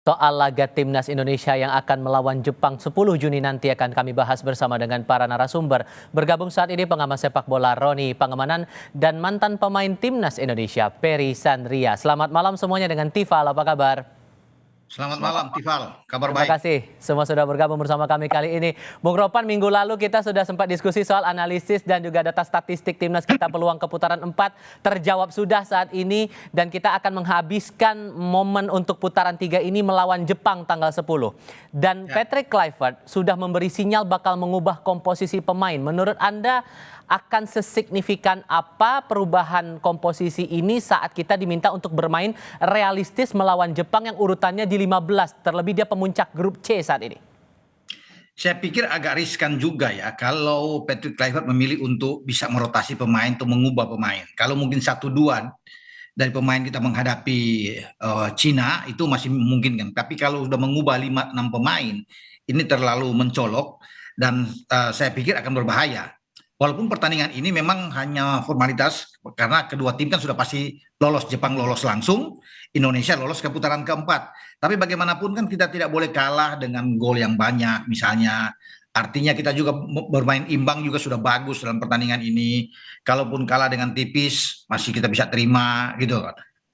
Soal laga timnas Indonesia yang akan melawan Jepang 10 Juni nanti akan kami bahas bersama dengan para narasumber. Bergabung saat ini pengamat sepak bola Roni Pangemanan dan mantan pemain timnas Indonesia Peri Sandria. Selamat malam semuanya dengan Tifal, apa kabar? Selamat malam, Tifal. Kabar Terima baik. kasih semua sudah bergabung bersama kami kali ini. Bung Ropan, minggu lalu kita sudah sempat diskusi soal analisis dan juga data statistik timnas kita peluang ke putaran 4 terjawab sudah saat ini dan kita akan menghabiskan momen untuk putaran 3 ini melawan Jepang tanggal 10. Dan Patrick Kluivert sudah memberi sinyal bakal mengubah komposisi pemain. Menurut Anda akan sesignifikan apa perubahan komposisi ini saat kita diminta untuk bermain realistis melawan Jepang yang urutannya di 15, terlebih dia pemuncak grup C saat ini? Saya pikir agak riskan juga ya kalau Patrick Kluivert memilih untuk bisa merotasi pemain atau mengubah pemain. Kalau mungkin 1-2 dari pemain kita menghadapi Cina itu masih memungkinkan. Tapi kalau sudah mengubah 5-6 pemain, ini terlalu mencolok dan saya pikir akan berbahaya. Walaupun pertandingan ini memang hanya formalitas karena kedua tim kan sudah pasti lolos. Jepang lolos langsung, Indonesia lolos ke putaran keempat. Tapi bagaimanapun kan kita tidak boleh kalah dengan gol yang banyak misalnya. Artinya kita juga bermain imbang juga sudah bagus dalam pertandingan ini. Kalaupun kalah dengan tipis masih kita bisa terima gitu.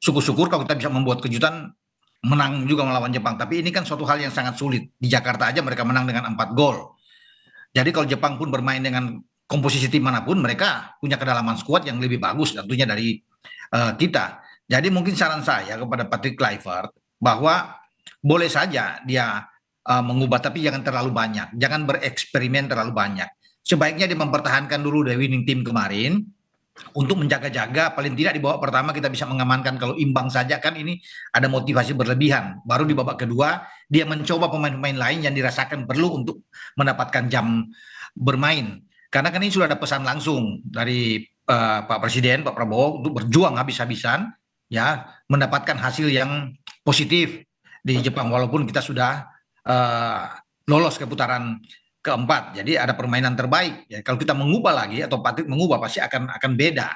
Syukur-syukur kalau kita bisa membuat kejutan menang juga melawan Jepang. Tapi ini kan suatu hal yang sangat sulit. Di Jakarta aja mereka menang dengan 4 gol. Jadi kalau Jepang pun bermain dengan komposisi tim manapun, mereka punya kedalaman skuad yang lebih bagus tentunya dari kita. Jadi mungkin saran saya kepada Patrick Kluivert bahwa boleh saja dia mengubah, tapi jangan terlalu banyak. Jangan bereksperimen terlalu banyak. Sebaiknya dia mempertahankan dulu dari winning team kemarin untuk menjaga-jaga, paling tidak di babak pertama kita bisa mengamankan. Kalau imbang saja kan ini ada motivasi berlebihan. Baru di babak kedua dia mencoba pemain-pemain lain yang dirasakan perlu untuk mendapatkan jam bermain. Karena kan ini sudah ada pesan langsung dari Pak Presiden, Pak Prabowo untuk berjuang habis-habisan ya mendapatkan hasil yang positif di Jepang walaupun kita sudah lolos ke putaran keempat. Jadi ada permainan terbaik. Ya, kalau kita mengubah lagi atau Patrick mengubah pasti akan beda.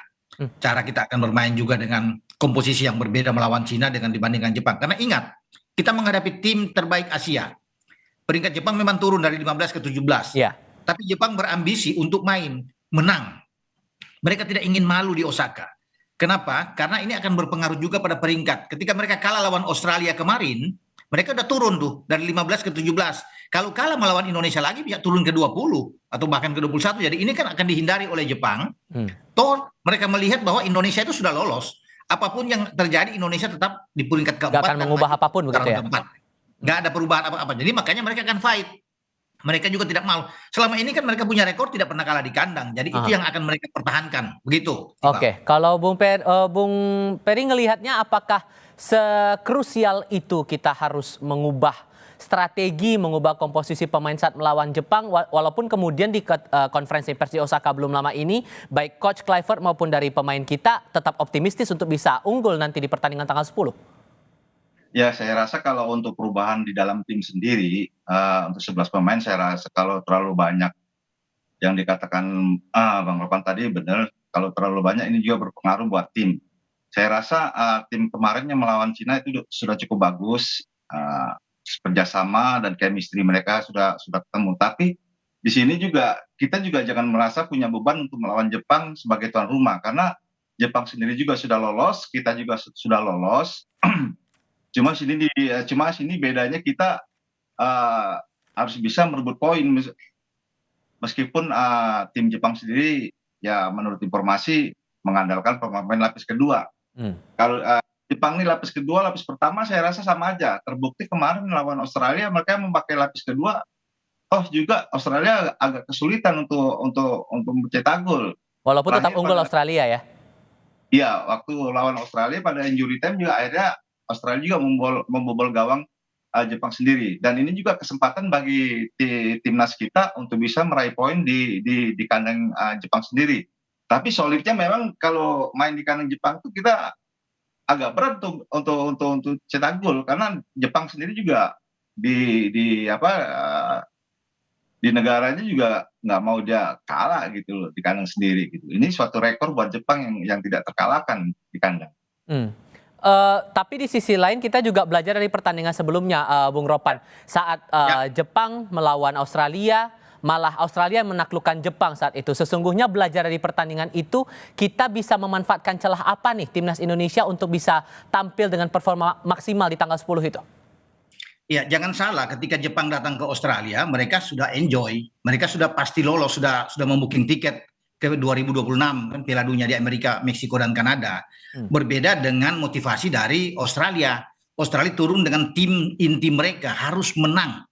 Cara kita akan bermain juga dengan komposisi yang berbeda melawan Cina dengan dibandingkan Jepang. Karena ingat, kita menghadapi tim terbaik Asia. Peringkat Jepang memang turun dari 15 ke 17. Ya. Tapi Jepang berambisi untuk menang. Mereka tidak ingin malu di Osaka. Kenapa? Karena ini akan berpengaruh juga pada peringkat. Ketika mereka kalah lawan Australia kemarin, mereka udah turun tuh dari 15 ke 17. Kalau kalah melawan Indonesia lagi bisa turun ke 20 atau bahkan ke 21. Jadi ini kan akan dihindari oleh Jepang. Toh mereka melihat bahwa Indonesia itu sudah lolos. Apapun yang terjadi Indonesia tetap di peringkat keempat. Gak akan mengubah apapun begitu ya? Gak ada perubahan apa-apa. Jadi makanya mereka akan fight. Mereka juga tidak mau. Selama ini kan mereka punya rekor tidak pernah kalah di kandang. Jadi itu yang akan mereka pertahankan. Begitu. Oke. Kalau Bung Peri ngelihatnya apakah sekrusial itu kita harus mengubah strategi, mengubah komposisi pemain saat melawan Jepang, walaupun kemudian di konferensi pers di Osaka belum lama ini, baik Coach Kluivert maupun dari pemain kita tetap optimistis untuk bisa unggul nanti di pertandingan tanggal 10? Ya, saya rasa kalau untuk perubahan di dalam tim sendiri, untuk 11 pemain, saya rasa kalau terlalu banyak yang dikatakan Bang Ropan tadi benar, kalau terlalu banyak ini juga berpengaruh buat tim. Saya rasa tim kemarin yang melawan Cina itu sudah cukup bagus, kerjasama dan chemistry mereka sudah ketemu. Tapi di sini juga kita juga jangan merasa punya beban untuk melawan Jepang sebagai tuan rumah, karena Jepang sendiri juga sudah lolos, kita juga sudah lolos. Cuma sini bedanya kita harus bisa merebut poin meskipun tim Jepang sendiri ya menurut informasi mengandalkan pemain lapis kedua. Kalau Jepang ini lapis kedua, lapis pertama saya rasa sama aja. Terbukti kemarin melawan Australia mereka memakai lapis kedua. Oh juga Australia agak kesulitan untuk mencetak gol. Walaupun tetap unggul Australia ya. Iya, waktu lawan Australia pada injury time juga akhirnya Australia juga membobol gawang Jepang sendiri. Dan ini juga kesempatan bagi timnas kita untuk bisa meraih poin di kandang Jepang sendiri. Tapi solidnya memang kalau main di kandang Jepang itu kita agak berat untuk cetak gol karena Jepang sendiri juga di negaranya juga nggak mau dia kalah gitu loh di kandang sendiri gitu. Ini suatu rekor buat Jepang yang tidak terkalahkan di kandang. Tapi di sisi lain kita juga belajar dari pertandingan sebelumnya, Bung Ropan. Saat Ya. Jepang melawan Australia, malah Australia menaklukkan Jepang saat itu. Sesungguhnya belajar dari pertandingan itu, kita bisa memanfaatkan celah apa nih timnas Indonesia untuk bisa tampil dengan performa maksimal di tanggal 10 itu? Ya, jangan salah ketika Jepang datang ke Australia, mereka sudah enjoy, mereka sudah pasti lolos, sudah membooking tiket ke 2026 kan Piala Dunia di Amerika, Meksiko dan Kanada. Hmm. Berbeda dengan motivasi dari Australia. Australia turun dengan tim inti mereka harus menang.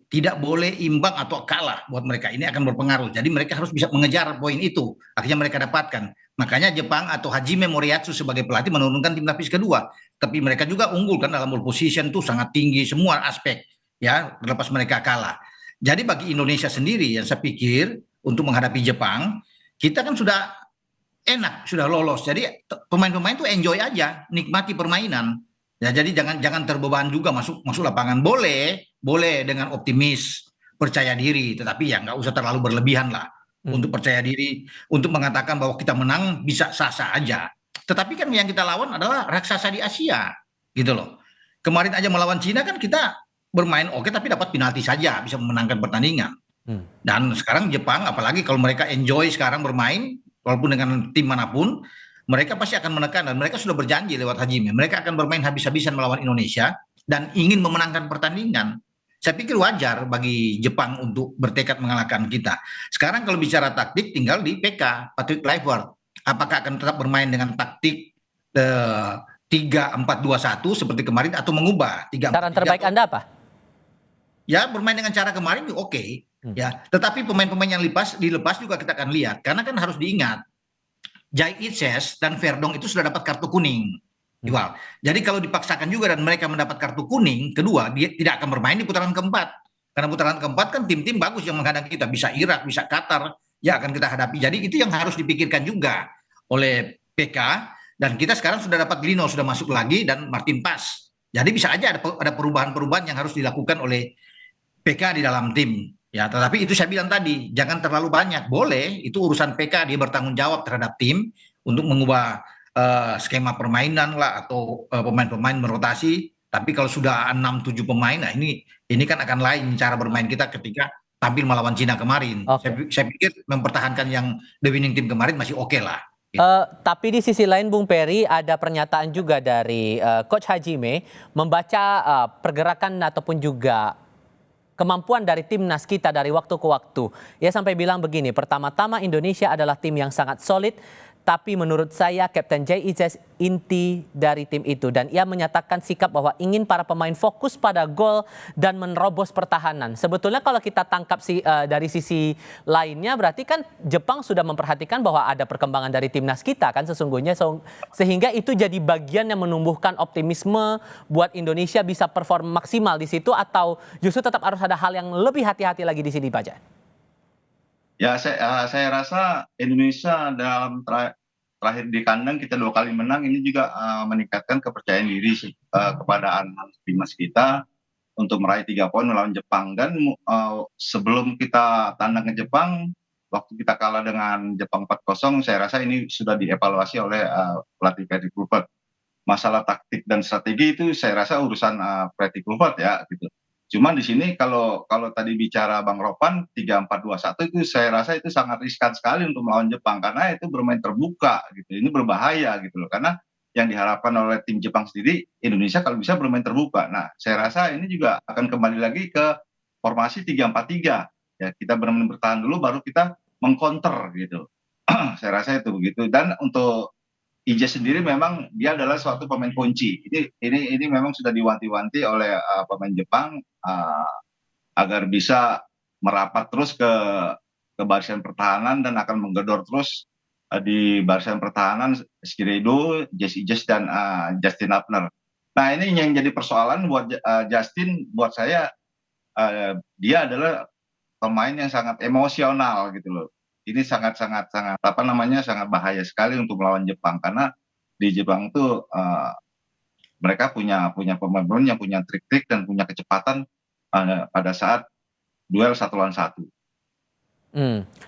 Tidak boleh imbang atau kalah buat mereka. Ini akan berpengaruh. Jadi mereka harus bisa mengejar poin itu. Akhirnya mereka dapatkan. Makanya Jepang atau Hajime Moriyasu sebagai pelatih menurunkan tim lapis kedua. Tapi mereka juga unggul kan dalam ball position tuh sangat tinggi semua aspek. Ya, terlepas mereka kalah. Jadi bagi Indonesia sendiri yang saya pikir untuk menghadapi Jepang, kita kan sudah enak, sudah lolos. Jadi pemain-pemain tuh enjoy aja, nikmati permainan. Ya, jadi jangan terbeban juga masuk lapangan. Boleh dengan optimis, percaya diri, tetapi ya nggak usah terlalu berlebihan lah untuk percaya diri, untuk mengatakan bahwa kita menang bisa sah-sah aja. Tetapi kan yang kita lawan adalah raksasa di Asia, gitu loh. Kemarin aja melawan Cina kan kita bermain oke, tapi dapat penalti saja, bisa memenangkan pertandingan. Hmm. Dan sekarang Jepang, apalagi kalau mereka enjoy sekarang bermain, walaupun dengan tim manapun, mereka pasti akan menekan dan mereka sudah berjanji lewat Hajime. Mereka akan bermain habis-habisan melawan Indonesia dan ingin memenangkan pertandingan. Saya pikir wajar bagi Jepang untuk bertekad mengalahkan kita. Sekarang kalau bicara taktik tinggal di PK, Patrick Kluivert. Apakah akan tetap bermain dengan taktik 3-4-2-1 seperti kemarin atau mengubah 3-4-3? Saran terbaik Anda apa? Ya bermain dengan cara kemarin oke. Ya, tetapi pemain-pemain yang dilepas juga kita akan lihat karena kan harus diingat Jai Itses dan Verdong itu sudah dapat kartu kuning. Iwal. Jadi kalau dipaksakan juga dan mereka mendapat kartu kuning, kedua dia tidak akan bermain di putaran keempat. Karena putaran keempat kan tim-tim bagus yang menghadapi kita, bisa Irak, bisa Qatar, ya akan kita hadapi. Jadi itu yang harus dipikirkan juga oleh PK dan kita sekarang sudah dapat Lino sudah masuk lagi dan Martin Pas. Jadi bisa aja ada perubahan-perubahan yang harus dilakukan oleh PK di dalam tim. Ya, tetapi itu saya bilang tadi, jangan terlalu banyak. Boleh, itu urusan PK, dia bertanggung jawab terhadap tim untuk mengubah skema permainan lah atau pemain-pemain merotasi. Tapi kalau sudah 6-7 pemain, nah ini kan akan lain cara bermain kita ketika tampil melawan Cina kemarin. Saya pikir mempertahankan yang the winning team kemarin masih oke lah. Tapi di sisi lain Bung Peri ada pernyataan juga dari Coach Hajime membaca pergerakan ataupun juga kemampuan dari timnas kita dari waktu ke waktu. Ia sampai bilang begini, pertama-tama Indonesia adalah tim yang sangat solid, tapi menurut saya Kapten Jai Itzes inti dari tim itu. Dan ia menyatakan sikap bahwa ingin para pemain fokus pada gol dan menerobos pertahanan. Sebetulnya kalau kita tangkap dari sisi lainnya berarti kan Jepang sudah memperhatikan bahwa ada perkembangan dari timnas kita kan sesungguhnya. Sehingga itu jadi bagian yang menumbuhkan optimisme buat Indonesia bisa perform maksimal di situ atau justru tetap harus ada hal yang lebih hati-hati lagi di sini Pak Jan? Ya, saya rasa Indonesia dalam terakhir di kandang kita 2 kali menang ini juga meningkatkan kepercayaan diri kepada anak timnas kita untuk meraih 3 poin melawan Jepang. Dan sebelum kita tandang ke Jepang, waktu kita kalah dengan Jepang 4-0, saya rasa ini sudah dievaluasi oleh pelatih Patrick Kluivert. Masalah taktik dan strategi itu saya rasa urusan Patrick Kluivert ya gitu. Cuman di sini kalau tadi bicara Bang Ropan 3-4-2-1 itu saya rasa itu sangat riskan sekali untuk melawan Jepang karena itu bermain terbuka gitu. Ini berbahaya gitu loh karena yang diharapkan oleh tim Jepang sendiri Indonesia kalau bisa bermain terbuka. Nah, saya rasa ini juga akan kembali lagi ke formasi 3-4-3. Ya, kita benar-benar bertahan dulu baru kita mengcounter gitu. Saya rasa itu begitu. Dan untuk Ijaz sendiri memang dia adalah suatu pemain kunci. Ini memang sudah diwanti-wanti oleh pemain Jepang agar bisa merapat terus ke barisan pertahanan dan akan menggedor terus di barisan pertahanan Skiredo, Jesse Ijaz dan Justin Hubner. Nah ini yang jadi persoalan buat Justin, buat saya dia adalah pemain yang sangat emosional gitu loh. Ini sangat sangat bahaya sekali untuk melawan Jepang karena di Jepang tuh mereka punya pemain-pemain yang punya trik-trik dan punya kecepatan pada saat duel 1 lawan 1.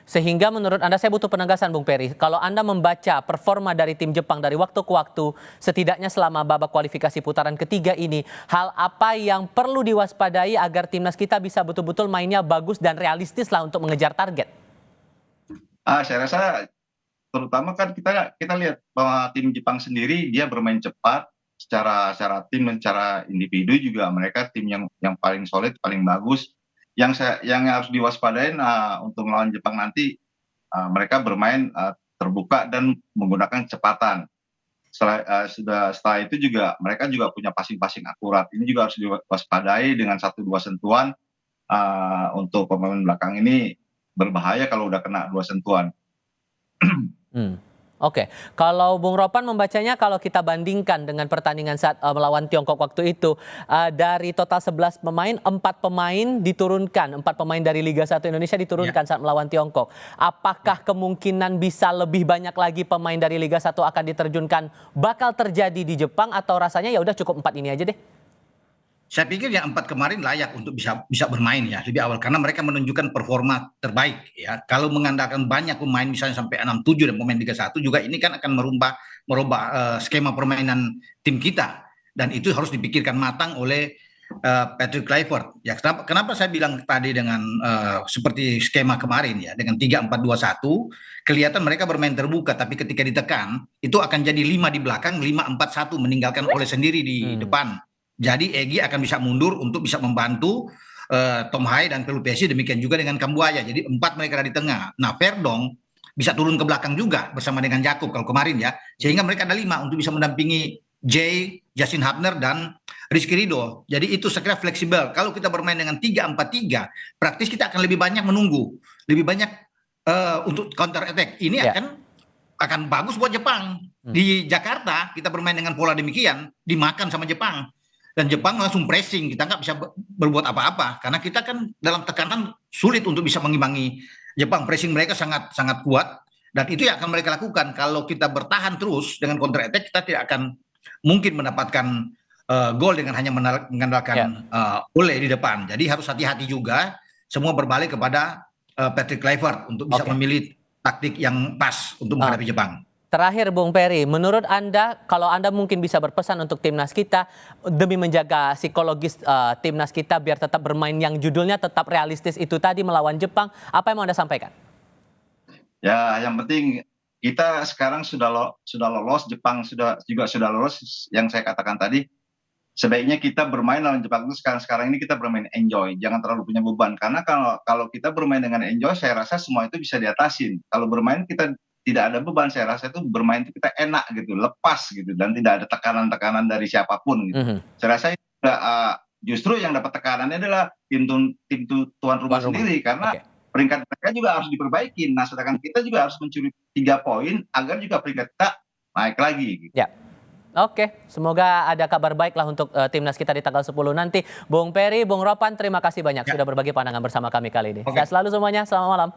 Sehingga menurut Anda, saya butuh penegasan Bung Peri, kalau Anda membaca performa dari tim Jepang dari waktu ke waktu, setidaknya selama babak kualifikasi putaran ketiga ini, hal apa yang perlu diwaspadai agar timnas kita bisa betul-betul mainnya bagus dan realistis lah untuk mengejar target? Saya rasa terutama kan kita lihat bahwa tim Jepang sendiri dia bermain cepat secara tim dan secara individu juga mereka tim yang paling solid, paling bagus. Yang harus diwaspadain untuk melawan Jepang nanti mereka bermain terbuka dan menggunakan kecepatan. Setelah itu juga mereka juga punya passing akurat. Ini juga harus diwaspadai dengan 1-2 sentuhan untuk pemain belakang ini berbahaya kalau udah kena 2 sentuhan. Oke, kalau Bung Ropan membacanya, kalau kita bandingkan dengan pertandingan saat melawan Tiongkok waktu itu, dari total 11 pemain, 4 pemain diturunkan, 4 pemain dari Liga 1 Indonesia diturunkan saat melawan Tiongkok. Apakah kemungkinan bisa lebih banyak lagi pemain dari Liga 1 akan diterjunkan bakal terjadi di Jepang, atau rasanya ya udah cukup 4 ini aja deh? Saya pikir yang 4 kemarin layak untuk bisa bermain ya lebih awal karena mereka menunjukkan performa terbaik ya. Kalau mengandalkan banyak pemain misalnya sampai 6-7 dan pemain Liga 1 juga ini kan akan merubah skema permainan tim kita dan itu harus dipikirkan matang oleh Patrick Kluivert. Ya kenapa saya bilang tadi dengan seperti skema kemarin ya dengan 3-4-2-1 kelihatan mereka bermain terbuka tapi ketika ditekan itu akan jadi 5 di belakang 5-4-1 meninggalkan oleh sendiri di depan. Jadi Egy akan bisa mundur untuk bisa membantu Tom Hai dan Pelupesi, demikian juga dengan Kambuaya. Jadi 4 mereka ada di tengah. Nah Verdong bisa turun ke belakang juga bersama dengan Jakub kalau kemarin ya. Sehingga mereka ada 5 untuk bisa mendampingi Jay, Justin Hubner dan Rizky Ridho. Jadi itu saya kira fleksibel. Kalau kita bermain dengan 3-4-3, praktis kita akan lebih banyak menunggu. Lebih banyak untuk counter attack. Ini akan bagus buat Jepang. Di Jakarta kita bermain dengan pola demikian, dimakan sama Jepang. Dan Jepang langsung pressing, kita nggak bisa berbuat apa-apa karena kita kan dalam tekanan sulit untuk bisa mengimbangi Jepang. Pressing mereka sangat sangat kuat dan itu yang akan mereka lakukan. Kalau kita bertahan terus dengan counter attack, kita tidak akan mungkin mendapatkan gol dengan hanya mengandalkan Ole di depan. Jadi harus hati-hati juga. Semua berbalik kepada Patrick Kluivert untuk bisa memilih taktik yang pas untuk menghadapi Jepang. Terakhir Bung Peri, menurut Anda, kalau Anda mungkin bisa berpesan untuk timnas kita demi menjaga psikologis timnas kita biar tetap bermain yang judulnya tetap realistis itu tadi melawan Jepang, apa yang mau Anda sampaikan? Ya, yang penting kita sekarang sudah lolos, Jepang juga sudah lolos. Yang saya katakan tadi, sebaiknya kita bermain lawan Jepang itu sekarang ini kita bermain enjoy, jangan terlalu punya beban. Karena kalau kita bermain dengan enjoy, saya rasa semua itu bisa diatasin. Kalau bermain kita tidak ada beban, saya rasa itu bermain itu kita enak gitu, lepas gitu, dan tidak ada tekanan-tekanan dari siapapun gitu. Saya rasa justru yang dapat tekanannya adalah tim tuan rumah sendiri karena peringkat mereka juga harus diperbaiki. Nah, sedangkan kita juga harus mencuri 3 poin agar juga peringkat kita naik lagi. Gitu. Ya. Oke, semoga ada kabar baik lah untuk timnas kita di tanggal 10 nanti. Bung Peri, Bung Ropan, terima kasih banyak sudah berbagi pandangan bersama kami kali ini. Sehat selalu semuanya, selamat malam.